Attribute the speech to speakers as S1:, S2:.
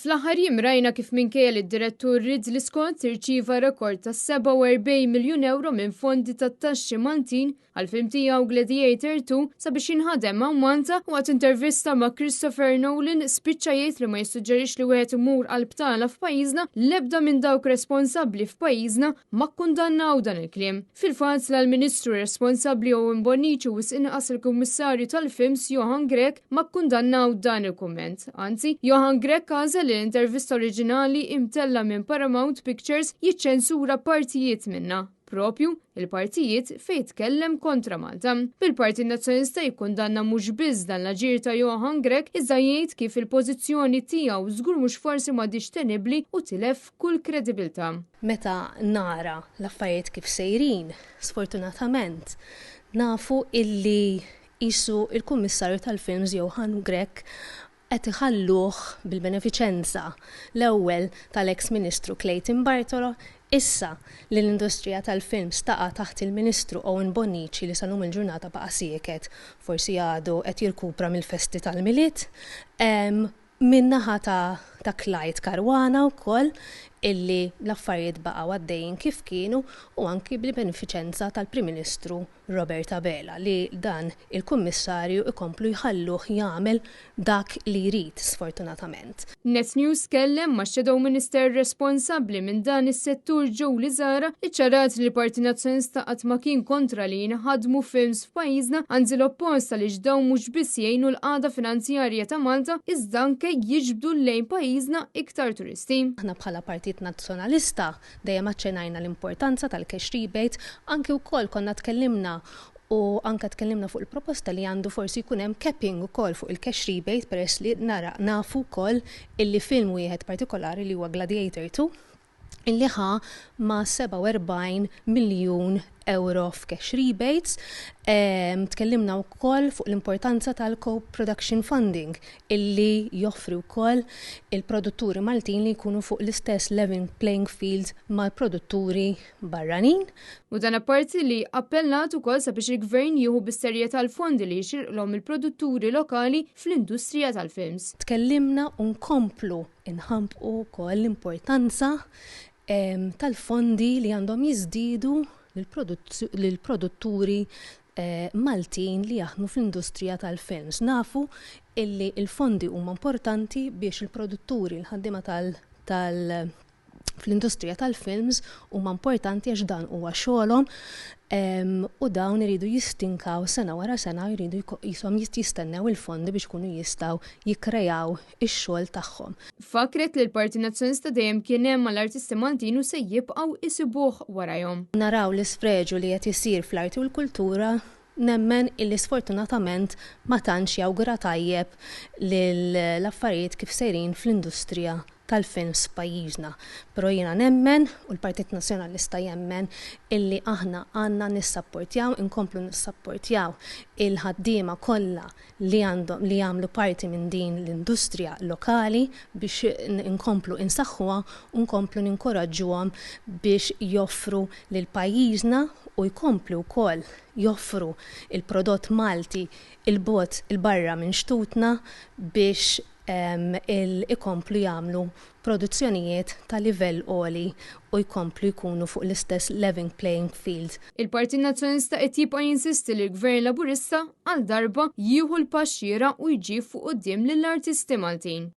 S1: Fl-aħħar jiem rajna kif minkejja li d-direttur Ridley Scott irċieva rekord ta' 47 miljun euro minn fondi tat-taxxi Maltin għal-film tiegħu Gladiator 2 sabiex jinħadem ma' Malta u għat intervista ma' Christopher Nolan spiċċa jgħid li ma jissuġġerix li wieħed imur għall-btala f'pajjiżna l-ebda minn dawk responsabbli f'pajjiżna ma kkundannaw dan il-kliem. Fil-fatt l-Ministru responsabbli Owen Bonnici u inqas il-Kummissarju tal-Films Johan Grech ma kkundannaw dan il-kumment. Anzi, Johan Grech każa li l-intervista oriġinali imtella minn Paramount Pictures jiċċensura partijiet minna. Propju il-partijiet fejn tkellem kontra Malta. Bil-Partit Nazzjonista jikkundanna mhux biss dan l-aġir ta' Johan Grech iżda jgħid kif il-pożizzjoni tiegħu żgur mhux forsi m'għadix tenibbli u tilef kull kredibilità.
S2: Meta nara l-affarijiet kif sejrin, sfortunatament, nafu illi qisu il-Kummissarju tal-Films Johan Grech qed iħalluh bil-benefiċenza l-ewwel tal-eks Ministru Clayton Bartolo, issa li l-industrija tal-films taqa' taħt il-Ministru Owen Bonnici li salum il-ġurnata baqa' sieket, forsi għadu qed jirkupra mill-festi tal-miliet, min-naħa ta' Clyde Caruana wkoll illi l-affarijiet baqgħu għaddejjin kif kienu u anki bil-benefiċenza tal-Prim Ministru Robert Abela li dan il-Kummissarju ikomplu jħalluh jagħmel dak li jrid sfortunatament.
S1: Net News kellem ma' Shadow Minister responsabbli minn dan is-settur Joe Zara li ċarat li l-Partit Nazzjonista qatt ma kien kontra li jinħadmu films f'pajjiżna anzi l-opposta li dawn mhux biss jgħinu l-qagħda finanzjarja ta' Malta iżda anke jiġbdu lejn pajjiżna iktar turisti.
S2: Aħna bħala Partit Nazzjonalista dejjem aċċenajna l-importanza tal-cash rebate, anke wkoll konna tkellimna u anke tkellimna fuq il-proposta li għandu forsi jkun hemm capping ukoll fuq il-cash rebate peress li nafu wkoll illi film wieħed partikolari li huwa Gladiator 2 illi ħa ma' 47 miljun euro f'cash rebates. Tkellimna wkoll fuq l-importanza tal-co-production funding illi joffri wkoll il-produtturi Maltin li jkunu fuq l-istess level playing field mal-produtturi barranin.
S1: U dan apparti li appellat ukoll sabiex il-Gvern jieħu bis-serjetà l-fondi li jxirqlhom il-produtturi lokali fl-industrija tal-films.
S2: Tkellimna u nkomplu inħampqu wkoll l-importanza tal-fondi li għandhom jiżdiedu lill-produtturi Maltin li jaħdmu fl-industrija tal-films. Nafu illi il-fondi huma importanti biex il-produtturi l-ħaddiema fl-industrija tal-films huma importanti għax dan huwa xogħolhom u dawn iridu jistinkaw sena wara sena jridu jisom jistennew il-fondi biex kunu jistgħu jikkrejaw ix-xogħol tagħhom.
S1: Fakret li l-Partit Nazzjonista dejjem kien hemm mal-artisti Maltin u se jibqgħu isibuh warahom.
S2: Naraw l-isfreġu li qed isir fl-arti u l-kultura nemmen illi sfortunatament ma tantx jawgura tajjeb l-affarijiet kif sejrin fl-industrija tal-films pajjiżna. Però jiena nemmen u l-Partit Nazzjonalista jemmen illi aħna għandna nissapportjaw, inkomplu nissapportjaw il-ħaddiema kollha li jagħmlu parti minn din l-industrija lokali biex inkomplu insaħħuha u nkomplu ninkoraġġuhom biex joffru lil pajjiżna u jkomplu wkoll joffru il-prodott Malti il-bot il-barra minn xtutna biex ikomplu jagħmlu produzzjonijiet ta' livell għoli u jkomplu jkunu fuq l-istess level playing field.
S1: Il-Partit Nazzjonista qed jibqa' jinsisti li l-Gvern Laburista għal darba jieħu l-paxxira u jġib fuq quddiem lill-artisti Maltin.